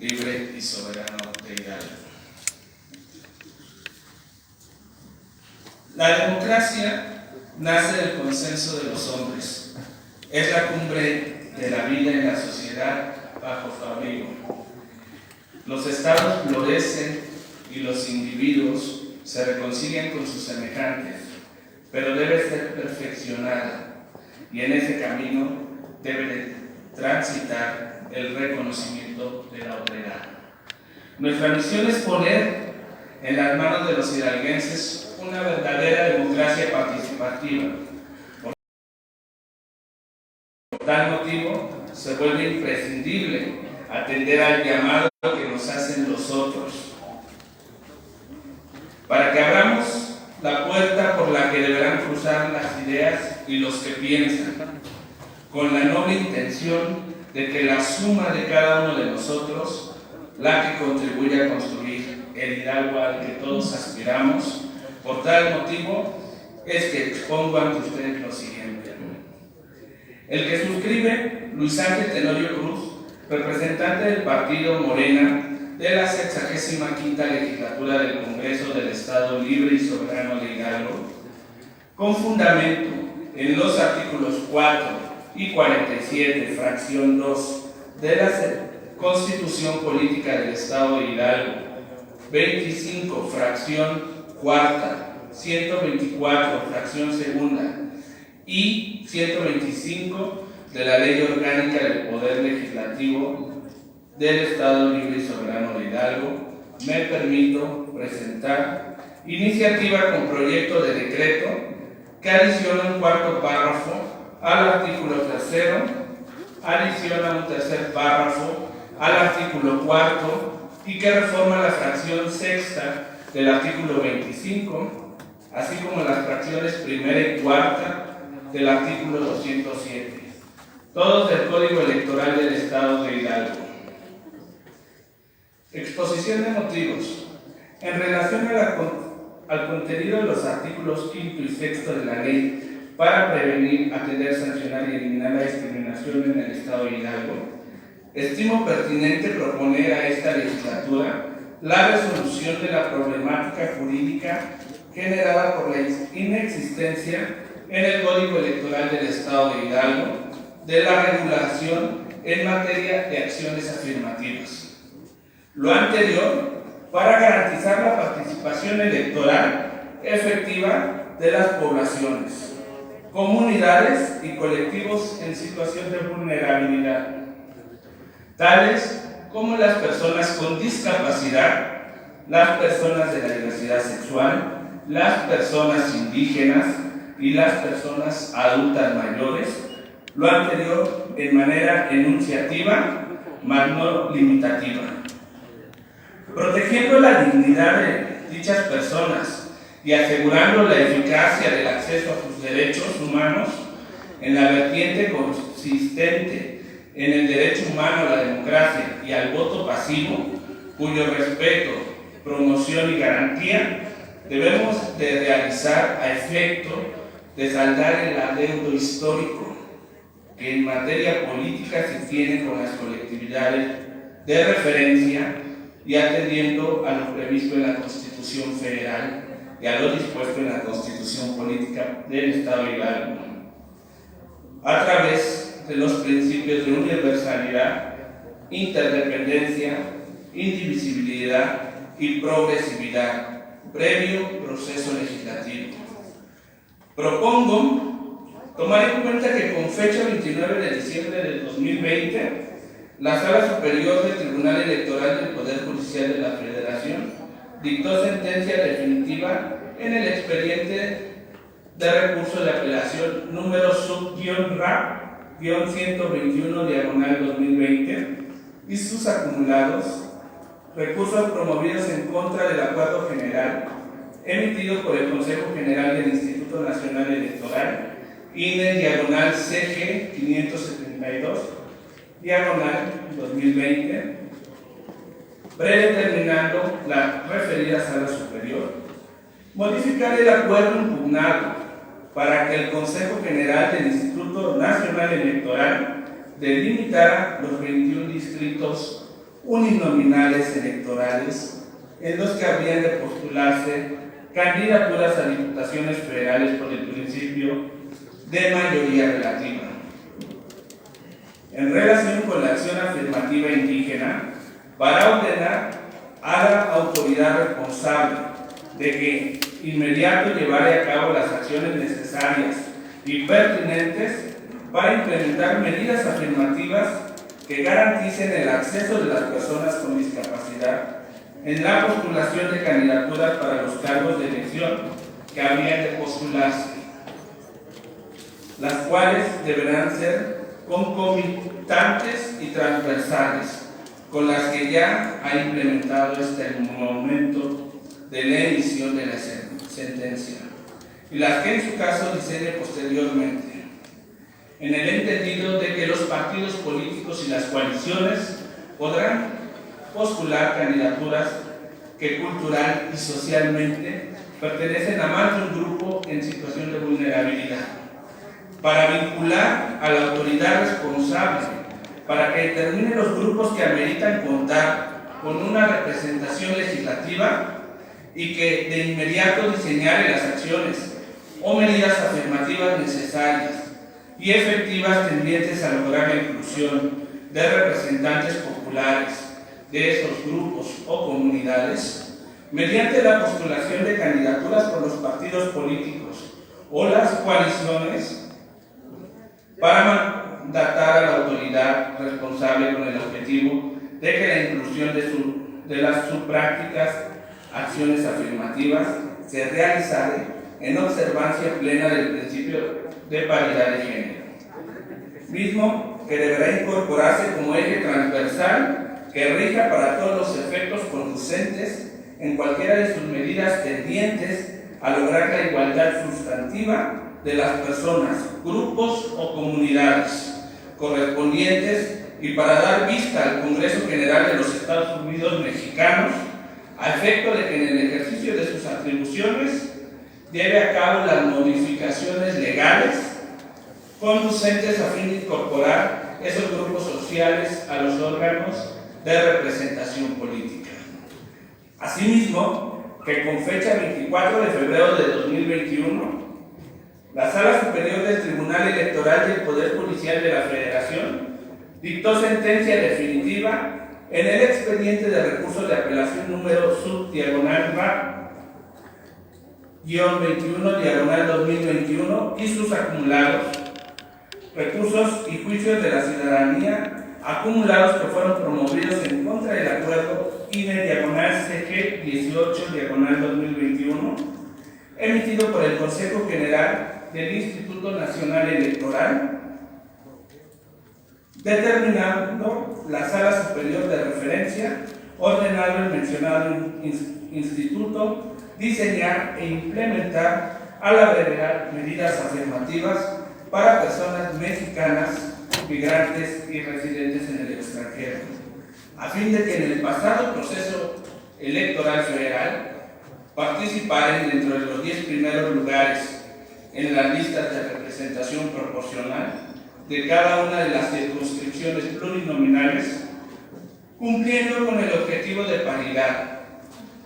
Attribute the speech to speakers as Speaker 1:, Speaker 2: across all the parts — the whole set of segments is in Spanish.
Speaker 1: libre y soberano de Hidalgo. La democracia nace del consenso de los hombres. Es la cumbre de la vida en la sociedad bajo su abrigo. Los estados florecen y los individuos se reconcilian con sus semejantes, pero debe ser perfeccionada y en ese camino debe de transitar el reconocimiento de la otredad. Nuestra misión es poner en las manos de los hidalguenses una verdadera democracia participativa. Por tal motivo, se vuelve imprescindible atender al llamado que nos hacen los otros, para que abramos la puerta por la que deberán cruzar las ideas y los que piensan, con la noble intención de que la suma de cada uno de nosotros, la que contribuye a construir el Hidalgo al que todos aspiramos. Por tal motivo es que expongo ante ustedes lo siguiente. El que suscribe, Luis Ángel Tenorio Cruz, representante del partido Morena de la 65ª legislatura del Congreso del Estado Libre y Soberano de Hidalgo, con fundamento en los artículos 4 y 47, fracción 2 de la Constitución Política del Estado de Hidalgo, 25, fracción cuarta, 124, fracción segunda y 125 de la Ley Orgánica del Poder Legislativo del Estado Libre y Soberano de Hidalgo, me permito presentar iniciativa con proyecto de decreto que adiciona un cuarto párrafo al artículo tercero, adiciona un tercer párrafo al artículo cuarto y que reforma la fracción sexta del artículo 25, así como las fracciones primera y cuarta del artículo 207, todos del Código Electoral del Estado de Hidalgo. Exposición de motivos. En relación al contenido de los artículos 5 y 6 de la ley para prevenir, atender, sancionar y eliminar la discriminación en el Estado de Hidalgo, estimo pertinente proponer a esta legislatura la resolución de la problemática jurídica generada por la inexistencia en el Código Electoral del Estado de Hidalgo de la regulación en materia de acciones afirmativas. Lo anterior para garantizar la participación electoral efectiva de las poblaciones, comunidades y colectivos en situación de vulnerabilidad, tales como las personas con discapacidad, las personas de la diversidad sexual, las personas indígenas y las personas adultas mayores, lo anterior en manera enunciativa, mas no limitativa. Protegiendo la dignidad de dichas personas y asegurando la eficacia del acceso a sus derechos humanos en la vertiente consistente en el derecho humano a la democracia y al voto pasivo, cuyo respeto, promoción y garantía debemos de realizar a efecto de saldar el adeudo histórico que en materia política se tiene con las colectividades de referencia y atendiendo a lo previsto en la Constitución Federal y a lo dispuesto en la Constitución Política del Estado de Hidalgo, a través de los principios de universalidad, interdependencia, indivisibilidad y progresividad, previo proceso legislativo. Propongo tomar en cuenta que con fecha 29 de diciembre del 2020, la Sala Superior del Tribunal Electoral del Poder Judicial de la Federación dictó sentencia definitiva en el expediente de recurso de apelación número sub-RAP-121/2020 y sus acumulados, recursos promovidos en contra del acuerdo general emitido por el Consejo General del Instituto Nacional Electoral, INE/CG 572/2020, predeterminando la referida Sala Superior, modificar el acuerdo impugnado para que el Consejo General del Instituto Nacional Electoral delimitara los 21 distritos uninominales electorales en los que habrían de postularse candidaturas a diputaciones federales por el principio de mayoría relativa. En relación con la acción afirmativa indígena, para ordenar a la autoridad responsable de que inmediato llevare a cabo las acciones necesarias y pertinentes para implementar medidas afirmativas que garanticen el acceso de las personas con discapacidad en la postulación de candidaturas para los cargos de elección que habrían de postularse, las cuales deberán ser concomitantes y transversales con las que ya ha implementado hasta el momento de la emisión de la sentencia, y las que en su caso diseñe posteriormente, en el entendido de que los partidos políticos y las coaliciones podrán postular candidaturas que cultural y socialmente pertenecen a más de un grupo en situación de vulnerabilidad, para vincular a la autoridad responsable, para que determine los grupos que ameritan contar con una representación legislativa y que de inmediato diseñare las acciones o medidas afirmativas necesarias y efectivas tendientes a lograr la inclusión de representantes populares de esos grupos o comunidades mediante la postulación de candidaturas por los partidos políticos o las coaliciones para mandatar a la autoridad responsable con el objetivo de que la inclusión de las subprácticas acciones afirmativas se realizare en observancia plena del principio de paridad de género, mismo que deberá incorporarse como eje transversal que rija para todos los efectos conducentes en cualquiera de sus medidas tendientes a lograr la igualdad sustantiva de las personas, grupos o comunidades correspondientes y para dar vista al Congreso General de los Estados Unidos Mexicanos a efecto de que en el ejercicio de sus atribuciones lleve a cabo las modificaciones legales conducentes a fin de incorporar esos grupos sociales a los órganos de representación política. Asimismo, que con fecha 24 de febrero de 2021, la Sala Superior del Tribunal Electoral del Poder Judicial de la Federación dictó sentencia definitiva en el expediente de recurso de apelación número sub-21-2021 y sus acumulados, recursos y juicios de la ciudadanía acumulados que fueron promovidos en contra del acuerdo INE-CG 18-2021, emitido por el Consejo General del Instituto Nacional Electoral, determinando la Sala Superior de Referencia, ordenado el mencionado instituto, diseñar e implementar a la brevedad medidas afirmativas para personas mexicanas, migrantes y residentes en el extranjero, a fin de que en el pasado proceso electoral federal participaran dentro de los 10 primeros lugares en las listas de representación proporcional de cada una de las circunscripciones plurinominales, cumpliendo con el objetivo de paridad,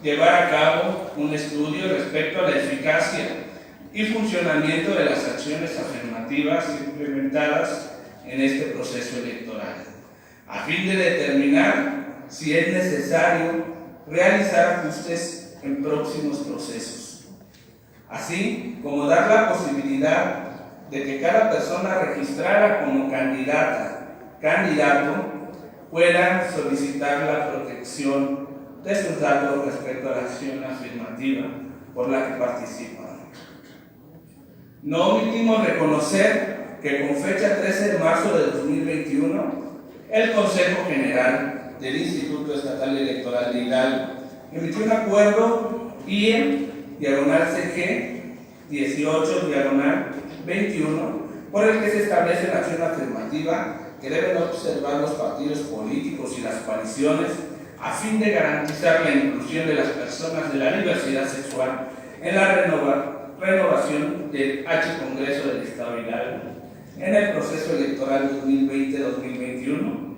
Speaker 1: llevar a cabo un estudio respecto a la eficacia y funcionamiento de las acciones afirmativas implementadas en este proceso electoral, a fin de determinar si es necesario realizar ajustes en próximos procesos, así como dar la posibilidad de que cada persona registrada como candidato pueda solicitar la protección de sus datos respecto a la acción afirmativa por la que participa. No omitimos reconocer que con fecha 13 de marzo de 2021, el Consejo General del Instituto Estatal Electoral de Hidalgo emitió un acuerdo IE-CG 18-21, por el que se establece la acción afirmativa que deben observar los partidos políticos y las coaliciones a fin de garantizar la inclusión de las personas de la diversidad sexual en la renovación del H Congreso del Estado de Hidalgo en el proceso electoral 2020-2021,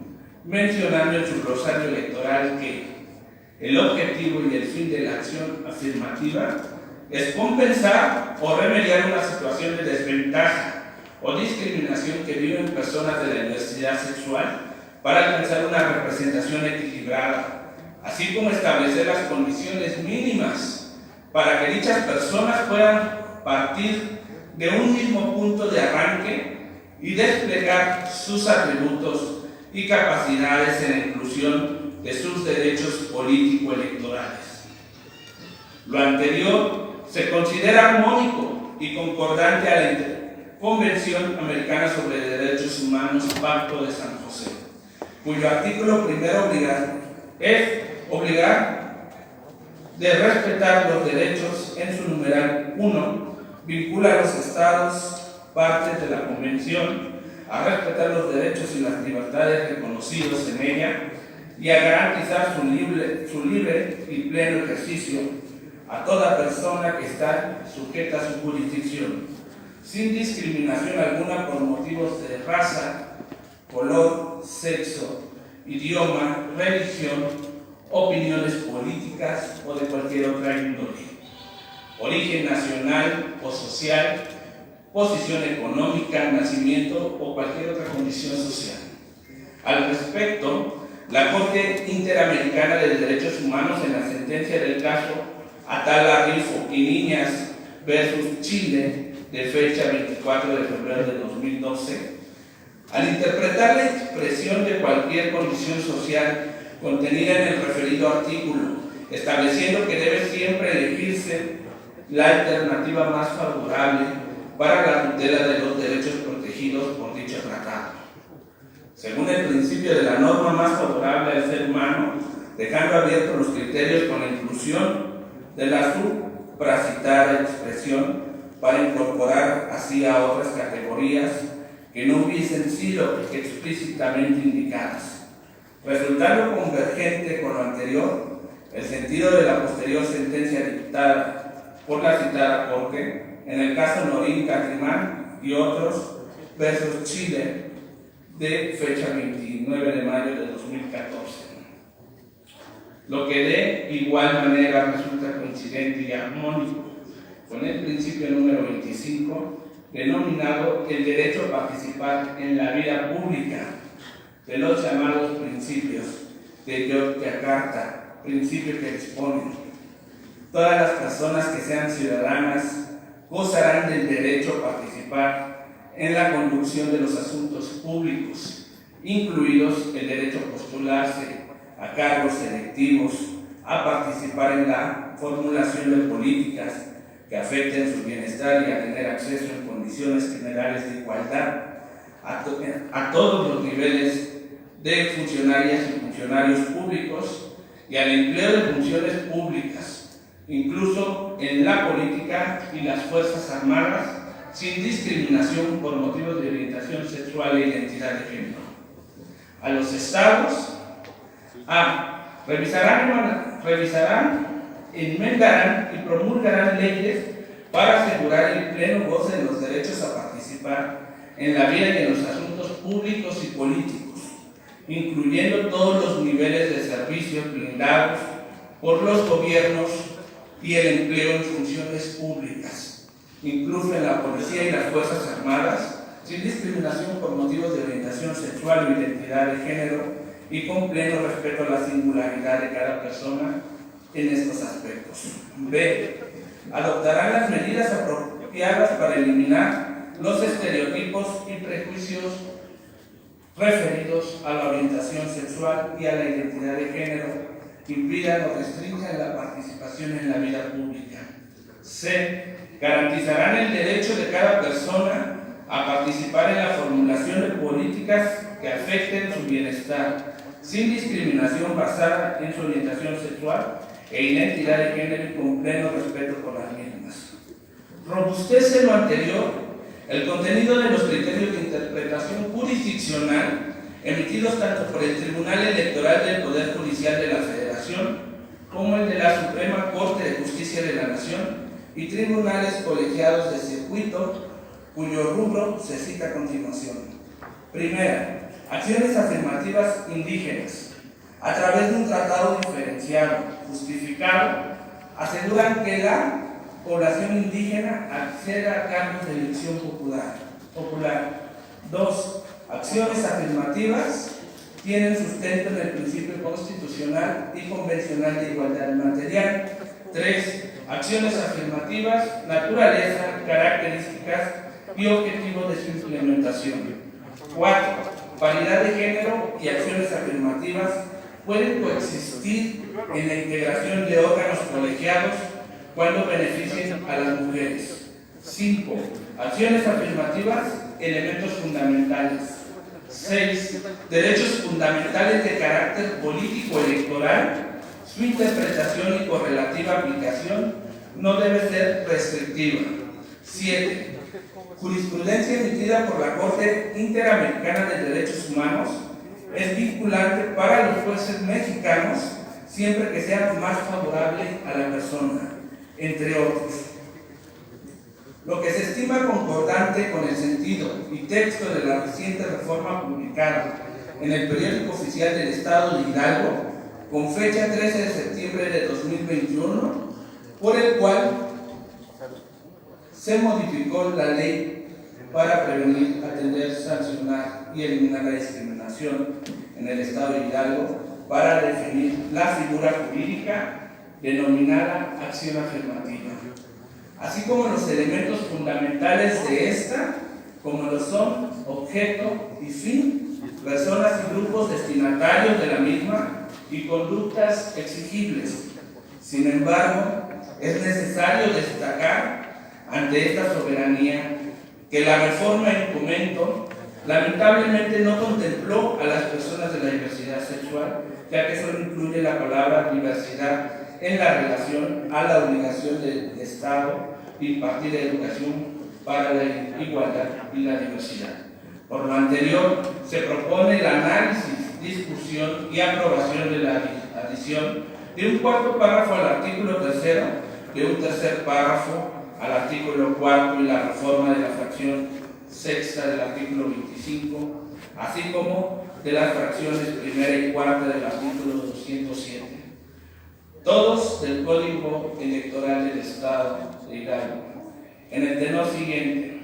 Speaker 1: mencionando en su glosario electoral que el objetivo y el fin de la acción afirmativa es compensar o remediar una situación de desventaja o discriminación que viven personas de la diversidad sexual para alcanzar una representación equilibrada, así como establecer las condiciones mínimas para que dichas personas puedan partir de un mismo punto de arranque y desplegar sus atributos y capacidades en la inclusión de sus derechos político-electorales. Lo anterior se considera armónico y concordante a la Convención Americana sobre Derechos Humanos, Pacto de San José, cuyo artículo primero obligar de respetar los derechos en su numeral 1, vincula a los estados partes de la Convención a respetar los derechos y las libertades reconocidos en ella y a garantizar su libre y pleno ejercicio a toda persona que está sujeta a su jurisdicción, sin discriminación alguna por motivos de raza, color, sexo, idioma, religión, opiniones políticas o de cualquier otra índole, origen nacional o social, posición económica, nacimiento o cualquier otra condición social. Al respecto, la Corte Interamericana de Derechos Humanos, en la sentencia del caso Atala Rifo y Niñas versus Chile, de fecha 24 de febrero de 2012, al interpretar la expresión de cualquier condición social contenida en el referido artículo, estableciendo que debe siempre elegirse la alternativa más favorable para la tutela de los derechos protegidos por dicho tratado, según el principio de la norma más favorable al ser humano, dejando abiertos los criterios con la inclusión de la supracitada expresión para incorporar así a otras categorías que no hubiesen sido explícitamente indicadas, resultando convergente con lo anterior el sentido de la posterior sentencia dictada por la citada Corte en el caso Norín Catrimán y otros versus Chile de fecha 29 de mayo de 2014. Lo que de igual manera resulta coincidente y armónico con el principio número 25, denominado el derecho a participar en la vida pública, de los llamados principios de Yogyakarta, principios que exponen: todas las personas que sean ciudadanas gozarán del derecho a participar en la conducción de los asuntos públicos, incluidos el derecho a postularse a cargos electivos, a participar en la formulación de políticas que afecten su bienestar y a tener acceso en condiciones generales de igualdad a todos los niveles de funcionarias y funcionarios públicos y al empleo de funciones públicas, incluso en la política y las Fuerzas Armadas, sin discriminación por motivos de orientación sexual e identidad de género. A los estados revisarán, enmendarán y promulgarán leyes para asegurar el pleno goce de los derechos a participar en la vida y en los asuntos públicos y políticos, incluyendo todos los niveles de servicios blindados por los gobiernos y el empleo en funciones públicas, incluso en la policía y las Fuerzas Armadas, sin discriminación por motivos de orientación sexual o identidad de género, y con pleno respeto a la singularidad de cada persona en estos aspectos. B. Adoptarán las medidas apropiadas para eliminar los estereotipos y prejuicios referidos a la orientación sexual y a la identidad de género que impidan o restrinjan la participación en la vida pública. C. Garantizarán el derecho de cada persona a participar en la formulación de políticas que afecten su bienestar, sin discriminación basada en su orientación sexual e identidad de género y con pleno respeto por las mismas. Robustece lo anterior el contenido de los criterios de interpretación jurisdiccional emitidos tanto por el Tribunal Electoral del Poder Judicial de la Federación como el de la Suprema Corte de Justicia de la Nación y tribunales colegiados de circuito, cuyo rubro se cita a continuación. Primera, Acciones afirmativas indígenas, a través de un tratado diferenciado, justificado, aseguran que la población indígena acceda a cargos de elección popular. 2. Acciones afirmativas tienen sustento en el principio constitucional y convencional de igualdad material. 3. Acciones afirmativas, naturaleza, características y objetivos de su implementación. 4. Paridad de género y acciones afirmativas pueden coexistir en la integración de órganos colegiados cuando beneficien a las mujeres. 5. Acciones afirmativas, elementos fundamentales. 6. Derechos fundamentales de carácter político-electoral. Su interpretación y correlativa aplicación no debe ser restrictiva. 7. Jurisprudencia emitida por la Corte Interamericana de Derechos Humanos es vinculante para los jueces mexicanos siempre que sea más favorable a la persona, entre otros. Lo que se estima concordante con el sentido y texto de la reciente reforma publicada en el Periódico Oficial del Estado de Hidalgo, con fecha 13 de septiembre de 2021, por el cual se modificó la ley para prevenir, atender, sancionar y eliminar la discriminación en el Estado de Hidalgo para definir la figura jurídica denominada acción afirmativa, así como los elementos fundamentales de esta, como lo son objeto y fin, personas y grupos destinatarios de la misma y conductas exigibles. Sin embargo, es necesario destacar ante esta soberanía que la reforma en comento lamentablemente no contempló a las personas de la diversidad sexual, ya que solo incluye la palabra diversidad en la relación a la obligación del Estado de impartir educación para la igualdad y la diversidad. Por lo anterior, se propone el análisis, discusión y aprobación de la adición de un cuarto párrafo al artículo 3, de un tercer párrafo al artículo 4 y la reforma de la fracción sexta del artículo 25, así como de las fracciones primera y cuarta del artículo 207, todos del Código Electoral del Estado de Hidalgo, en el tenor siguiente.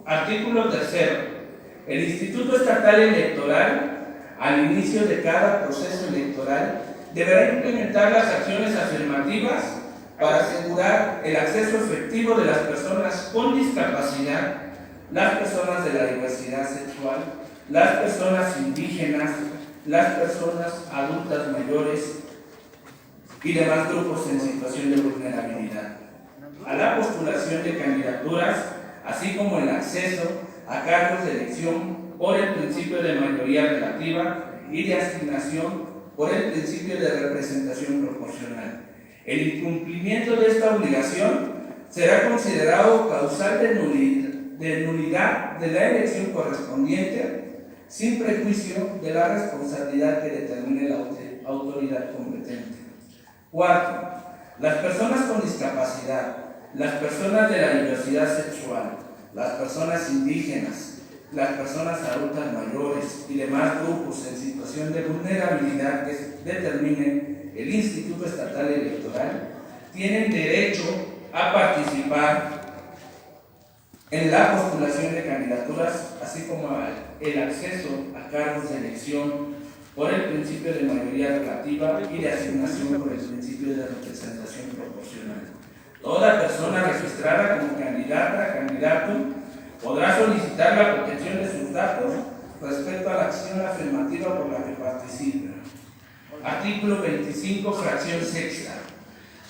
Speaker 1: Artículo 3. El Instituto Estatal Electoral, al inicio de cada proceso electoral, deberá implementar las acciones afirmativas para asegurar el acceso efectivo de las personas con discapacidad, las personas de la diversidad sexual, las personas indígenas, las personas adultas mayores y demás grupos en situación de vulnerabilidad, a la postulación de candidaturas, así como el acceso a cargos de elección por el principio de mayoría relativa y de asignación por el principio de representación proporcional. El incumplimiento de esta obligación será considerado causal de nulidad de la elección correspondiente, sin prejuicio de la responsabilidad que determine la autoridad competente. 4. Las personas con discapacidad, las personas de la diversidad sexual, las personas indígenas, las personas adultas mayores y demás grupos en situación de vulnerabilidad que determinen el Instituto Estatal Electoral, tienen derecho a participar en la postulación de candidaturas, así como el acceso a cargos de elección por el principio de mayoría relativa y de asignación por el principio de representación proporcional. Toda persona registrada como candidata, candidato, podrá solicitar la protección de sus datos respecto a la acción afirmativa por la que participa. Artículo 25, fracción sexta.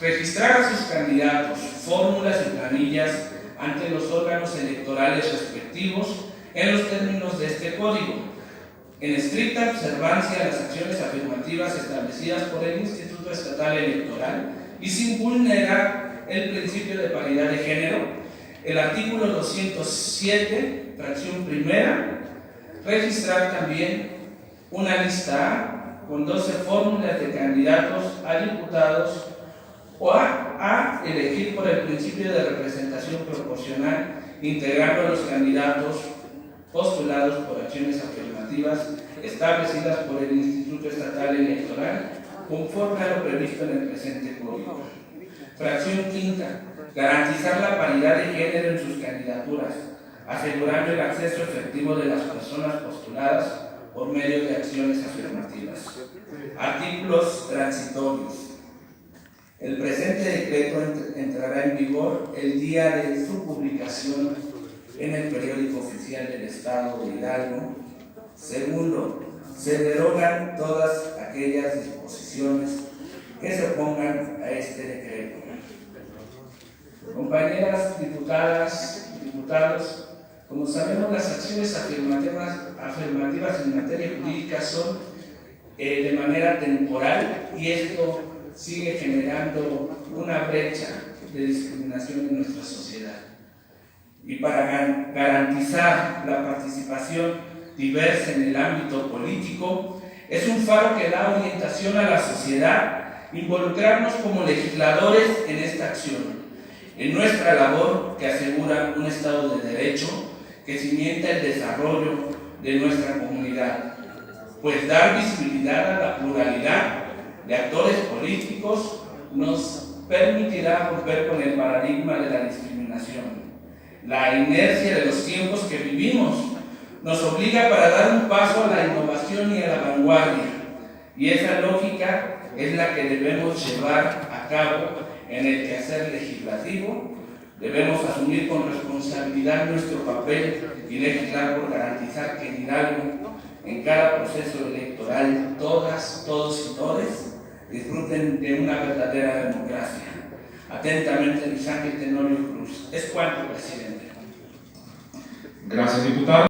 Speaker 1: Registrar a sus candidatos, fórmulas y planillas ante los órganos electorales respectivos en los términos de este código, en estricta observancia de las acciones afirmativas establecidas por el Instituto Estatal Electoral y sin vulnerar el principio de paridad de género. El artículo 207, fracción primera, registrar también una lista A con 12 fórmulas de candidatos a diputados o a elegir por el principio de representación proporcional, integrando a los candidatos postulados por acciones afirmativas establecidas por el Instituto Estatal Electoral conforme a lo previsto en el presente código. Fracción quinta, garantizar la paridad de género en sus candidaturas, asegurando el acceso efectivo de las personas postuladas por medio de acciones afirmativas. Artículos transitorios. El presente decreto entrará en vigor el día de su publicación en el periódico oficial del Estado de Hidalgo. Segundo, se derogan todas aquellas disposiciones que se opongan a este decreto. Compañeras diputadas, diputados, como sabemos, las acciones afirmativas en materia jurídica son de manera temporal, y esto sigue generando una brecha de discriminación en nuestra sociedad. Y para garantizar la participación diversa en el ámbito político, es un faro que da orientación a la sociedad, involucrarnos como legisladores en esta acción, en nuestra labor que asegura un Estado de Derecho que cimienta el desarrollo de nuestra comunidad, pues dar visibilidad a la pluralidad de actores políticos nos permitirá romper con el paradigma de la discriminación. La inercia de los tiempos que vivimos nos obliga para dar un paso a la innovación y a la vanguardia, y esa lógica es la que debemos llevar a cabo en el quehacer legislativo. Debemos asumir con responsabilidad nuestro papel y legislar por garantizar que en Hidalgo, en cada proceso electoral, todas, todos y todes disfruten de una verdadera democracia. Atentamente, Luis Ángel Tenorio Cruz. Es cuanto, presidente.
Speaker 2: Gracias, diputado.